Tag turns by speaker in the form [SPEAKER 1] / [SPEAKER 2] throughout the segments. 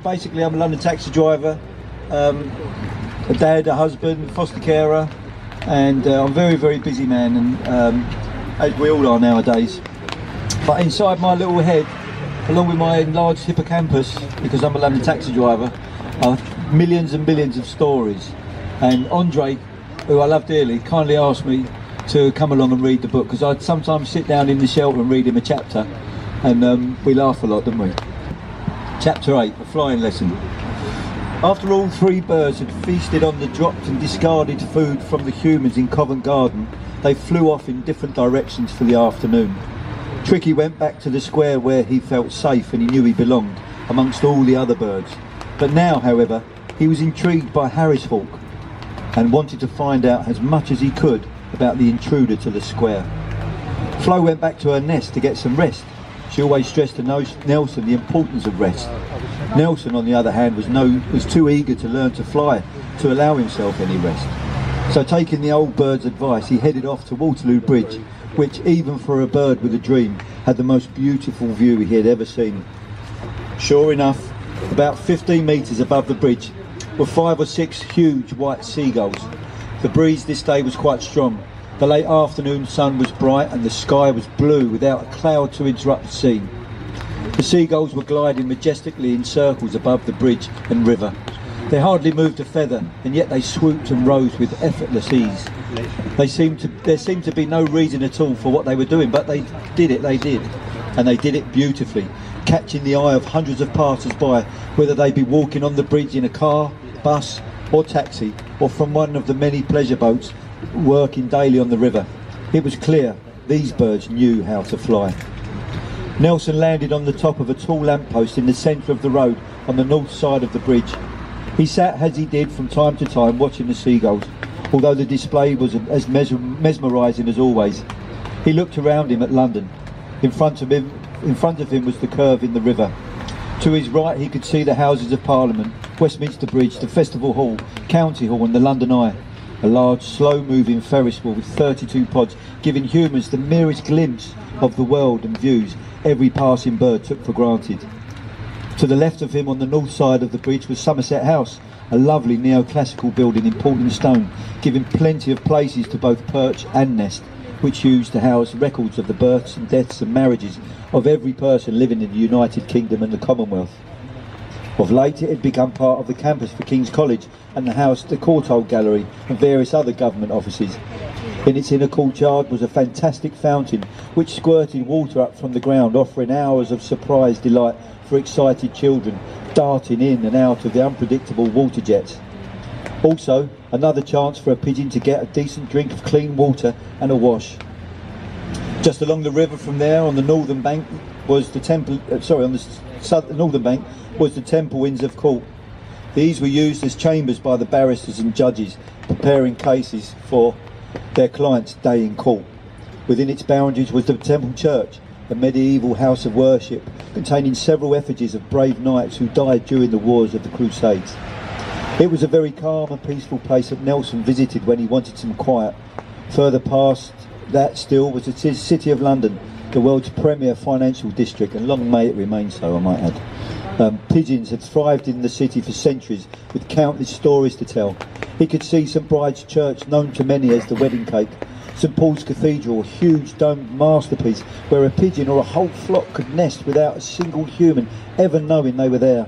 [SPEAKER 1] basically I'm a London taxi driver, a dad, a husband, foster carer, and I'm a very, very busy man, and as we all are nowadays. But inside my little head, along with my enlarged hippocampus, because I'm a London taxi driver, are millions and millions of stories. And Andre, who I love dearly, kindly asked me to come along and read the book, because I'd sometimes sit down in the shelter and read him a chapter, and we laugh a lot, don't we? Chapter 8, a flying lesson. After all three birds had feasted on the dropped and discarded food from the humans in Covent Garden, they flew off in different directions for the afternoon. Tricky went back to the square where he felt safe and he knew he belonged amongst all the other birds. But now, however, he was intrigued by Harris Hawk and wanted to find out as much as he could about the intruder to the square. Flo went back to her nest to get some rest. She always stressed to Nelson the importance of rest. Nelson, on the other hand, was too eager to learn to fly to allow himself any rest. So, taking the old bird's advice, he headed off to Waterloo Bridge, which, even for a bird with a dream, had the most beautiful view he had ever seen. Sure enough, about 15 metres above the bridge were 5 or 6 huge white seagulls. The breeze this day was quite strong. The late afternoon sun was bright and the sky was blue without a cloud to interrupt the scene. The seagulls were gliding majestically in circles above the bridge and river. They hardly moved a feather, and yet they swooped and rose with effortless ease. There seemed to be no reason at all for what they were doing, but they did, and they did it beautifully, catching the eye of hundreds of passers-by, whether they be walking on the bridge in a car, bus or taxi, or from one of the many pleasure boats working daily on the river. It was clear these birds knew how to fly. Nelson landed on the top of a tall lamppost in the centre of the road on the north side of the bridge. He sat as he did from time to time watching the seagulls, although the display was as mesmerising as always. He looked around him at London. In front of him was the curve in the river. To his right he could see the Houses of Parliament, Westminster Bridge, the Festival Hall, County Hall and the London Eye. A large, slow-moving Ferris wheel with 32 pods, giving humans the merest glimpse of the world and views every passing bird took for granted. To the left of him on the north side of the bridge was Somerset House, a lovely neoclassical building in Portland stone, giving plenty of places to both perch and nest, which used to house records of the births and deaths and marriages of every person living in the United Kingdom and the Commonwealth. Of late it had become part of the campus for King's College and the house, the Courtauld Gallery and various other government offices. In its inner courtyard was a fantastic fountain which squirted water up from the ground, offering hours of surprise delight for excited children darting in and out of the unpredictable water jets. Also, another chance for a pigeon to get a decent drink of clean water and a wash. Just along the river from there, on the northern bank, was the Temple. Northern bank was the Temple Inns of Court. These were used as chambers by the barristers and judges preparing cases for their clients' day in court. Within its boundaries was the Temple Church, a medieval house of worship containing several effigies of brave knights who died during the wars of the Crusades. It was a very calm and peaceful place that Nelson visited when he wanted some quiet. Further past that still was the City of London, the world's premier financial district, and long may it remain so, I might add. Pigeons had thrived in the city for centuries, with countless stories to tell. He could see St Bride's Church, known to many as the wedding cake, St Paul's Cathedral, a huge domed masterpiece where a pigeon or a whole flock could nest without a single human ever knowing they were there.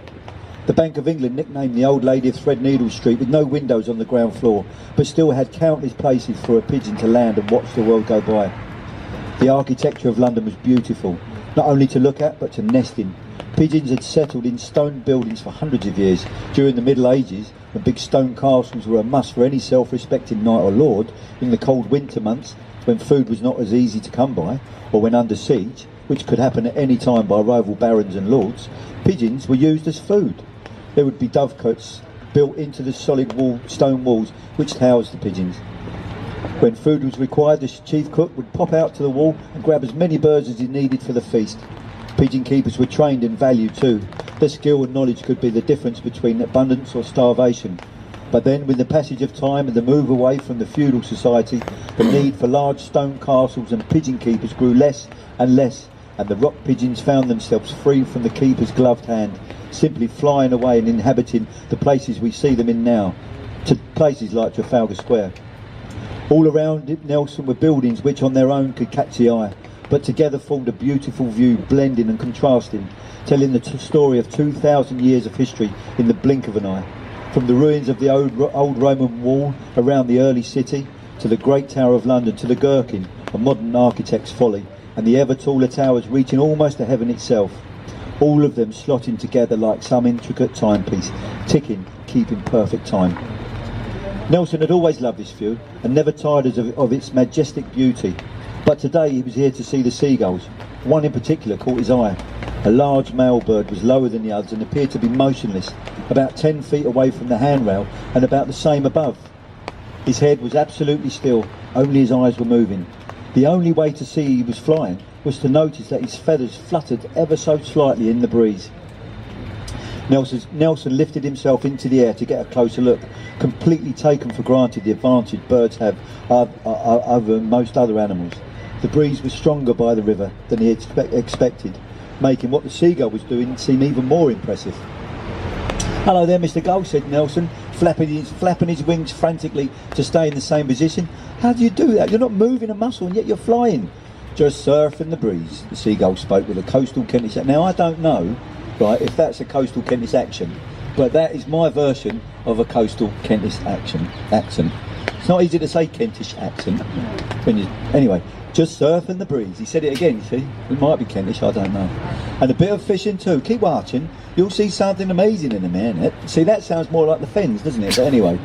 [SPEAKER 1] The Bank of England, nicknamed the Old Lady of Threadneedle Street, with no windows on the ground floor, but still had countless places for a pigeon to land and watch the world go by. The architecture of London was beautiful, not only to look at but to nest in. Pigeons had settled in stone buildings for hundreds of years. During the Middle Ages, when big stone castles were a must for any self-respecting knight or lord, in the cold winter months, when food was not as easy to come by, or when under siege, which could happen at any time by rival barons and lords, pigeons were used as food. There would be dovecotes built into the solid stone walls which housed the pigeons. When food was required, the chief cook would pop out to the wall and grab as many birds as he needed for the feast. Pigeon keepers were trained and valued too. Their skill and knowledge could be the difference between abundance or starvation. But then, with the passage of time and the move away from the feudal society, the need for large stone castles and pigeon keepers grew less and less, and the rock pigeons found themselves free from the keeper's gloved hand, simply flying away and inhabiting the places we see them in now, to places like Trafalgar Square. All around it, Nelson, were buildings which on their own could catch the eye, but together formed a beautiful view, blending and contrasting, telling the story of 2,000 years of history in the blink of an eye. From the ruins of the old Roman wall around the early city, to the Great Tower of London, to the Gherkin, a modern architect's folly, and the ever taller towers reaching almost to heaven itself. All of them slotting together like some intricate timepiece, ticking, keeping perfect time. Nelson had always loved this view and never tired of its majestic beauty. But today he was here to see the seagulls. One in particular caught his eye. A large male bird was lower than the others and appeared to be motionless, about 10 feet away from the handrail and about the same above. His head was absolutely still, only his eyes were moving. The only way to see he was flying was to notice that his feathers fluttered ever so slightly in the breeze. Nelson lifted himself into the air to get a closer look, completely taken for granted the advantage birds have over most other animals. The breeze was stronger by the river than he had expected, making what the seagull was doing seem even more impressive. "Hello there, Mr. Gull," said Nelson, flapping his wings frantically to stay in the same position. "How do you do that? You're not moving a muscle and yet you're flying." "Just surfing the breeze," the seagull spoke with a coastal Kentish accent. Now I don't know, right, if that's a coastal Kentish accent, but that is my version of a coastal Kentish accent. It's not easy to say Kentish accent. Anyway, just surfing the breeze. He said it again, you see. It might be Kentish, I don't know. "And a bit of fishing too. Keep watching. You'll see something amazing in a minute." See, that sounds more like the Fens, doesn't it? But anyway,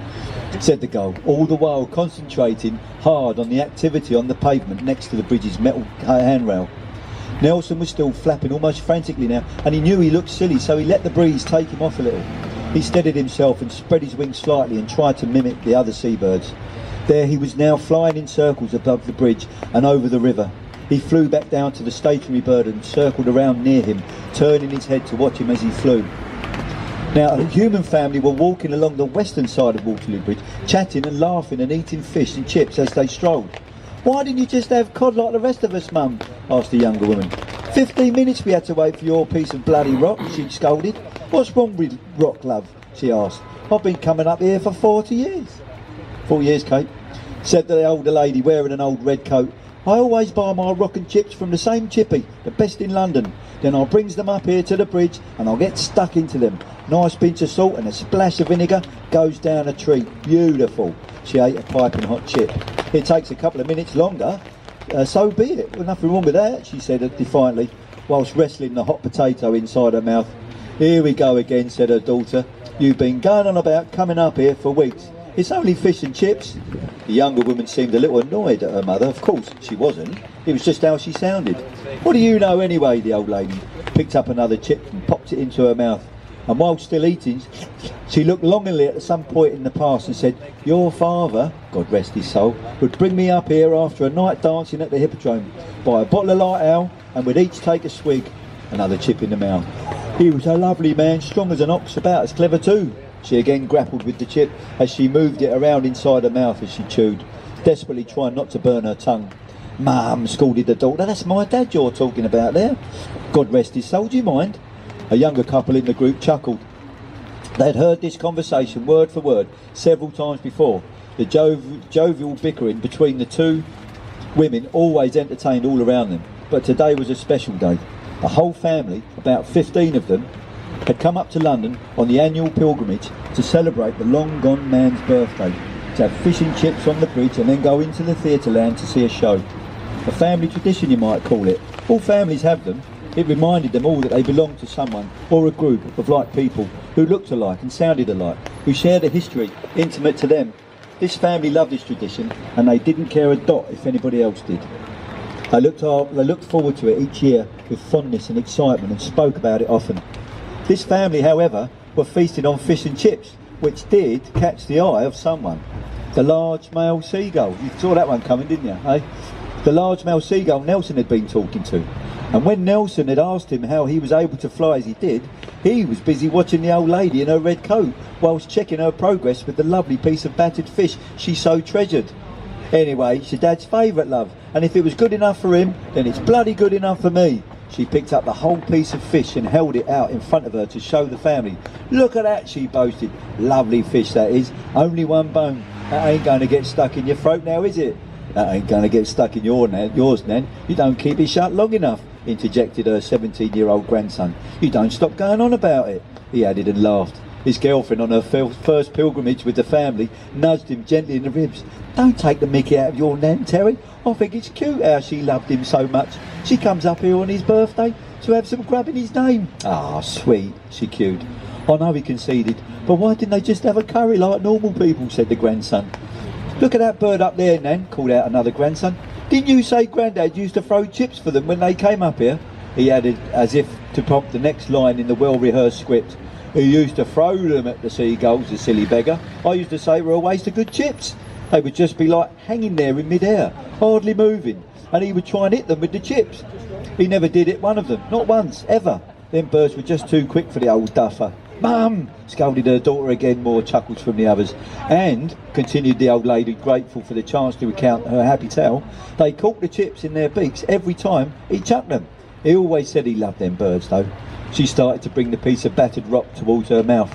[SPEAKER 1] said the gull, all the while concentrating hard on the activity on the pavement next to the bridge's metal handrail. Nelson was still flapping almost frantically now, and he knew he looked silly, so he let the breeze take him off a little. He steadied himself and spread his wings slightly and tried to mimic the other seabirds. There he was now, flying in circles above the bridge and over the river. He flew back down to the stationary bird and circled around near him, turning his head to watch him as he flew. Now, a human family were walking along the western side of Waterloo Bridge, chatting and laughing and eating fish and chips as they strolled. "Why didn't you just have cod like the rest of us, Mum?" asked the younger woman. 15 minutes we had to wait for your piece of bloody rock," she scolded. "What's wrong with rock, love?" she asked. "I've been coming up here for 40 years. 4 years, Kate," said the older lady wearing an old red coat. "I always buy my rock and chips from the same chippy, the best in London. Then I brings them up here to the bridge and I'll get stuck into them. Nice pinch of salt and a splash of vinegar goes down a treat. Beautiful." She ate a piping hot chip. "It takes a couple of minutes longer. So be it. Well, nothing wrong with that," she said defiantly, whilst wrestling the hot potato inside her mouth. "Here we go again," said her daughter. "You've been going on about coming up here for weeks. It's only fish and chips." The younger woman seemed a little annoyed at her mother. Of course she wasn't. It was just how she sounded. "What do you know anyway?" The old lady picked up another chip and popped it into her mouth. And while still eating, she looked longingly at some point in the past and said, "Your father, God rest his soul, would bring me up here after a night dancing at the Hippodrome, buy a bottle of light ale, and we'd each take a swig." Another chip in the mouth. "He was a lovely man, strong as an ox, about as clever too." She again grappled with the chip as she moved it around inside her mouth as she chewed, desperately trying not to burn her tongue. "Mum," scolded the daughter, "that's my dad you're talking about there." "God rest his soul, do you mind?" A younger couple in the group chuckled. They had heard this conversation word for word several times before. The jovial bickering between the two women always entertained all around them, but today was a special day. The whole family, about 15 of them, had come up to London on the annual pilgrimage to celebrate the long-gone man's birthday, to have fish and chips on the bridge and then go into the theatre land to see a show. A family tradition, you might call it. All families have them. It reminded them all that they belonged to someone or a group of like people who looked alike and sounded alike, who shared a history intimate to them. This family loved this tradition and they didn't care a dot if anybody else did. They looked forward to it each year with fondness and excitement and spoke about it often. This family, however, were feasting on fish and chips, which did catch the eye of someone. The large male seagull. You saw that one coming, didn't you? Eh? The large male seagull Nelson had been talking to. And when Nelson had asked him how he was able to fly as he did, he was busy watching the old lady in her red coat whilst checking her progress with the lovely piece of battered fish she so treasured. "Anyway, it's your dad's favourite, love, and if it was good enough for him, then it's bloody good enough for me." she picked up the whole piece of fish and held it out in front of her to show the family. "Look at that," she boasted. "Lovely fish that is. Only one bone. That ain't going to get stuck in your throat now, is it?" "That ain't going to get stuck in yours, Nan. You don't keep it shut long enough," interjected her 17-year-old grandson. "You don't stop going on about it," he added and laughed. His girlfriend, on her first pilgrimage with the family, nudged him gently in the ribs. "Don't take the mickey out of your Nan, Terry. I think it's cute how she loved him so much. She comes up here on his birthday to have some grub in his name." "Ah, sweet," she cooed. "I know," he conceded, "but why didn't they just have a curry like normal people?" said the grandson. "Look at that bird up there, Nan," called out another grandson. "Didn't you say Grandad used to throw chips for them when they came up here?" he added, as if to prompt the next line in the well-rehearsed script. "He used to throw them at the seagulls, the silly beggar. I used to say they were a waste of good chips. They would just be like hanging there in mid-air, hardly moving, and he would try and hit them with the chips. He never did hit one of them, not once, ever. Them birds were just too quick for the old duffer." "Mum!" scolded her daughter again, more chuckles from the others. "And," continued the old lady, grateful for the chance to recount her happy tale, "they caught the chips in their beaks every time he chucked them. He always said he loved them birds, though." She started to bring the piece of battered rock towards her mouth.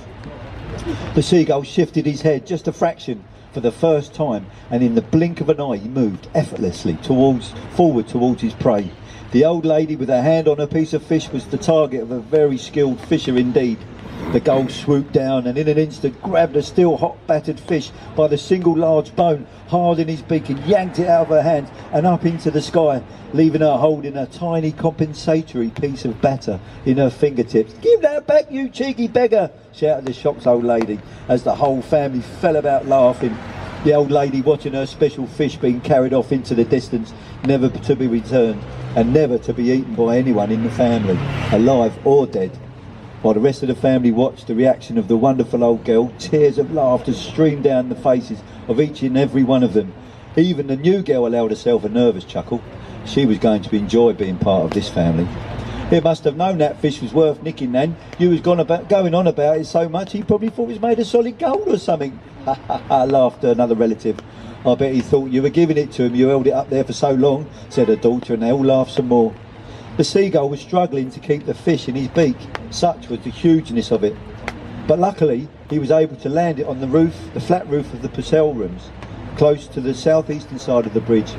[SPEAKER 1] The seagull shifted his head just a fraction for the first time, and in the blink of an eye he moved effortlessly forward towards his prey. The old lady, with her hand on a piece of fish, was the target of a very skilled fisher indeed. The gull swooped down and in an instant grabbed a still hot battered fish by the single large bone hard in his beak and yanked it out of her hand and up into the sky, leaving her holding a tiny compensatory piece of batter in her fingertips. "Give that back, you cheeky beggar!" shouted the shocked old lady as the whole family fell about laughing. The old lady watching her special fish being carried off into the distance, never to be returned and never to be eaten by anyone in the family, alive or dead. While the rest of the family watched the reaction of the wonderful old girl, tears of laughter streamed down the faces of each and every one of them. Even the new girl allowed herself a nervous chuckle. She was going to enjoy being part of this family. "He must have known that fish was worth nicking, Nan. You was going on about it so much he probably thought it was made of solid gold or something." "Ha ha ha," laughed another relative. "I bet he thought you were giving it to him, you held it up there for so long," said her daughter, and they all laughed some more. The seagull was struggling to keep the fish in his beak, such was the hugeness of it. But luckily, he was able to land it on the flat roof of the Purcell rooms, close to the southeastern side of the bridge.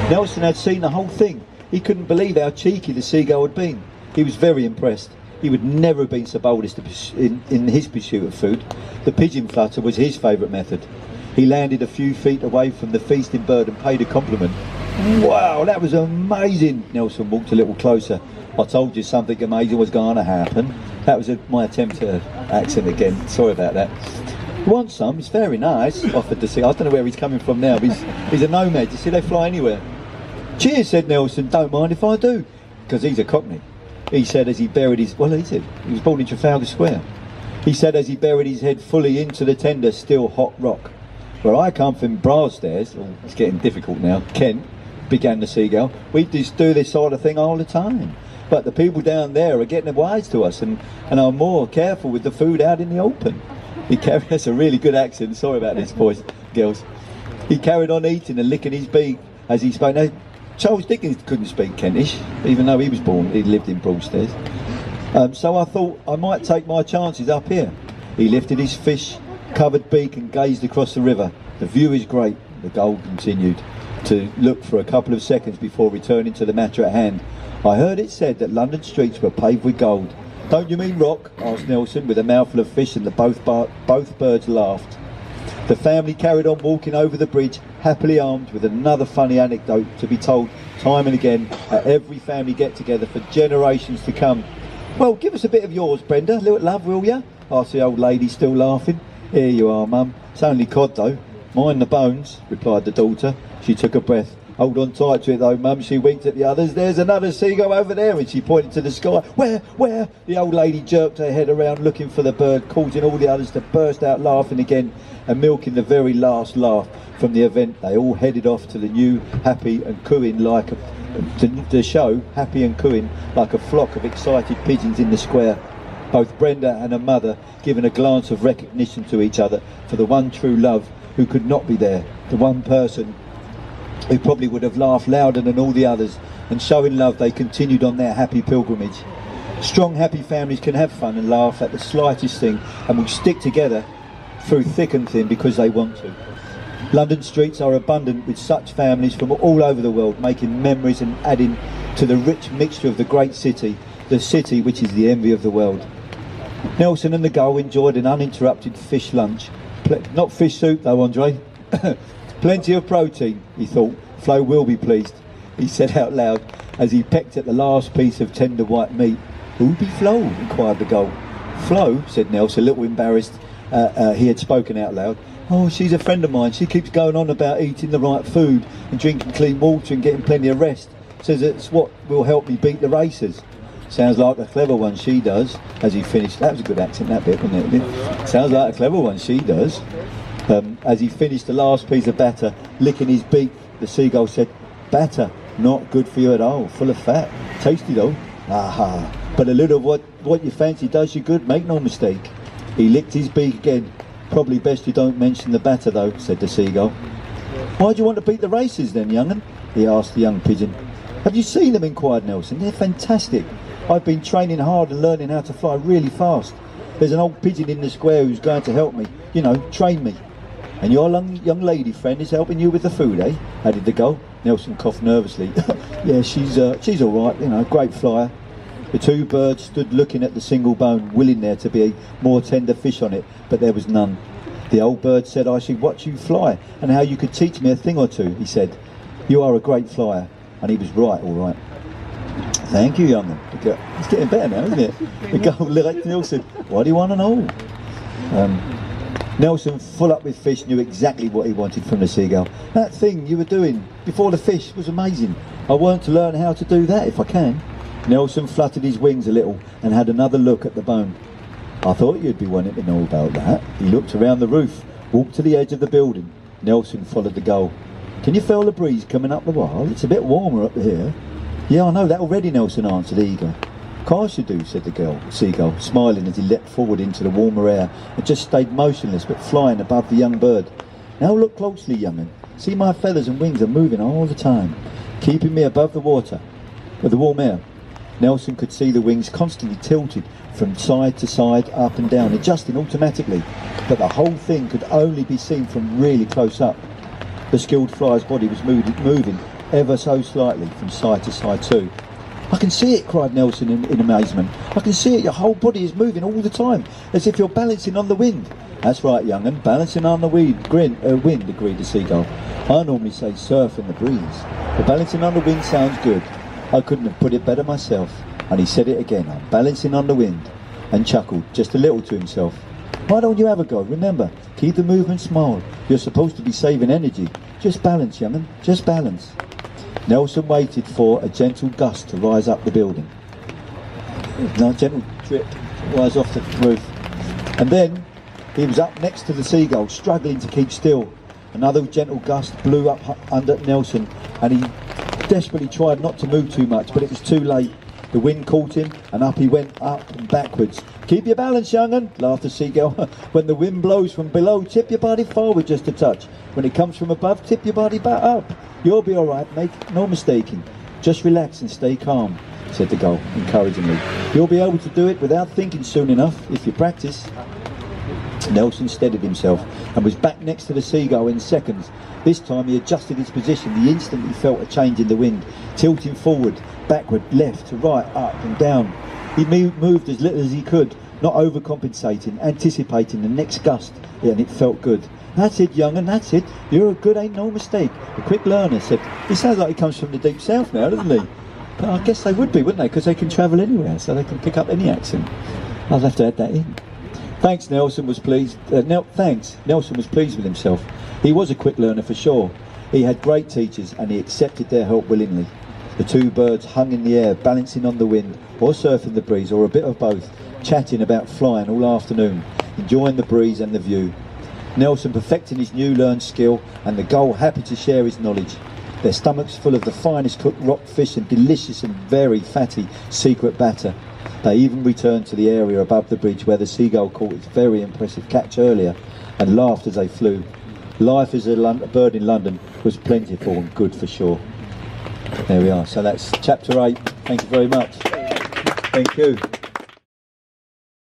[SPEAKER 1] Nelson had seen the whole thing. He couldn't believe how cheeky the seagull had been. He was very impressed. He would never have been so bold as in his pursuit of food. The pigeon flutter was his favourite method. He landed a few feet away from the feasting bird and paid a compliment. "Wow, that was amazing!" Nelson walked a little closer. "I told you something amazing was going to happen." That was my attempt at accent again. Sorry about that. "You want some? It's very nice," offered the seagull. I don't know where he's coming from now, but he's a nomad. You see, they fly anywhere. "Cheers," said Nelson. "Don't mind if I do," because he's a Cockney. He said as he buried his... Well, he said he was born in Trafalgar Square. He said as he buried his head fully into the tender, still hot rock. "Where I come from, Broadstairs," it's getting difficult now, "Kent," began the seagull, "we just do this sort of thing all the time. But the people down there are getting wise to us and are more careful with the food out in the open." That's a really good accent. Sorry about this, boys, girls. He carried on eating and licking his beak as he spoke. Now, Charles Dickens couldn't speak Kentish, even though he lived in Broadstairs. So I thought I might take my chances up here. He lifted his fish-covered beak and gazed across the river. "The view is great," the gull continued to look for a couple of seconds before returning to the matter at hand. "I heard it said that London streets were paved with gold." "Don't you mean rock?" asked Nelson with a mouthful of fish, and both birds laughed. The family carried on walking over the bridge, happily armed with another funny anecdote to be told time and again at every family get-together for generations to come. "Well, give us a bit of yours, Brenda, little love, will ya?" asked the old lady, still laughing. "Here you are, Mum. It's only cod, though. Mind the bones," replied the daughter. She took a breath. "Hold on tight to it, though, Mum," she winked at the others. "There's another seagull over there," and she pointed to the sky. Where? The old lady jerked her head around looking for the bird, causing all the others to burst out laughing again and milking the very last laugh from the event. They all headed off to the new happy and cooing like the show, happy and cooing like a flock of excited pigeons in the square. Both Brenda and her mother giving a glance of recognition to each other for the one true love who could not be there, the one person who probably would have laughed louder than all the others and showing love, they continued on their happy pilgrimage. Strong, happy families can have fun and laugh at the slightest thing, and will stick together through thick and thin because they want to. London streets are abundant with such families from all over the world, making memories and adding to the rich mixture of the great city, the city which is the envy of the world. Nelson and the gull enjoyed an uninterrupted fish lunch. Not fish soup though, Andre. Plenty of protein, he thought. Flo will be pleased, he said out loud as he pecked at the last piece of tender white meat. Who be Flo? Inquired the gull. Flo, said Nelson, a little embarrassed he had spoken out loud. Oh, she's a friend of mine. She keeps going on about eating the right food and drinking clean water and getting plenty of rest. Says it's what will help me beat the racers. Sounds like a clever one she does. As he finished, that was a good accent, that bit, wasn't it? Sounds like a clever one she does. As he finished the last piece of batter, licking his beak, the seagull said, "Batter, not good for you at all, full of fat. Tasty though. Aha. But a little of what you fancy does you good, make no mistake." He licked his beak again. "Probably best you don't mention the batter though," said the seagull. "Why do you want to beat the races then, young'un?" he asked the young pigeon. "Have you seen them?" inquired Nelson. "They're fantastic. I've been training hard and learning how to fly really fast. There's an old pigeon in the square who's going to help me, you know, train me." "And your young lady friend is helping you with the food, eh?" added the gull. Nelson coughed nervously. "Yeah, she's all right, you know, great flyer." The two birds stood looking at the single bone, willing there to be more tender fish on it, but there was none. The old bird said, "I should watch you fly, and how you could teach me a thing or two," he said. "You are a great flyer." And he was right, all right. "Thank you, young'un." It's getting better now, isn't it? The gull looked at Nelson. "What do you want to know?" Nelson, full up with fish, knew exactly what he wanted from the seagull. "That thing you were doing before the fish was amazing. I want to learn how to do that if I can." Nelson fluttered his wings a little and had another look at the bone. "I thought you'd be wanting to know about that." He looked around the roof, walked to the edge of the building. Nelson followed the gull. "Can you feel the breeze coming up the wall? It's a bit warmer up here." "Yeah, I know that already," Nelson answered, eager. "Of course you do," said the seagull, smiling as he leapt forward into the warmer air and just stayed motionless but flying above the young bird. "Now look closely, young'un. See, my feathers and wings are moving all the time, keeping me above the water, with the warm air." Nelson could see the wings constantly tilted from side to side, up and down, adjusting automatically, but the whole thing could only be seen from really close up. The skilled flyer's body was moving ever so slightly from side to side too. "I can see it," cried Nelson in amazement. "I can see it, your whole body is moving all the time, as if you're balancing on the wind." "That's right, young'un, balancing on the wind, agreed the seagull. "I normally say surf in the breeze, but balancing on the wind sounds good. I couldn't have put it better myself." And he said it again, "I'm balancing on the wind," and chuckled just a little to himself. "Why don't you have a go? Remember, keep the movement small. You're supposed to be saving energy. Just balance, young'un, just balance." Nelson waited for a gentle gust to rise up the building. No, gentle drip rise off the roof. And then he was up next to the seagull, struggling to keep still. Another gentle gust blew up under Nelson, and he desperately tried not to move too much, but it was too late. The wind caught him, and up he went, up and backwards. "Keep your balance, young'un," laughed the seagull. "When the wind blows from below, tip your body forward just a touch. When it comes from above, tip your body back up. You'll be all right, make no mistaking. Just relax and stay calm," said the gull encouragingly. "You'll be able to do it without thinking soon enough, if you practice." Nelson steadied himself and was back next to the seagull in seconds. This time he adjusted his position the instant he felt a change in the wind, tilting forward, backward, left to right, up and down. He moved as little as he could, not overcompensating, anticipating the next gust, and it felt good. "That's it, young'un, that's it. You're a good, ain't no mistake. A quick learner," said. He sounds like he comes from the deep south now, doesn't he? But I guess they would be, wouldn't they? Because they can travel anywhere, so they can pick up any accent. I'll have to add that in. Thanks, Nelson was pleased. Nelson was pleased with himself. He was a quick learner for sure. He had great teachers, and he accepted their help willingly. The two birds hung in the air, balancing on the wind, or surfing the breeze, or a bit of both, chatting about flying all afternoon, enjoying the breeze and the view. Nelson perfecting his new learned skill, and the gull happy to share his knowledge. Their stomachs full of the finest cooked rock fish and delicious and very fatty secret batter. They even returned to the area above the bridge where the seagull caught its very impressive catch earlier, and laughed as they flew. Life as a bird in London was plentiful and good for sure. There we are. So that's chapter 8. Thank you very much. Thank you.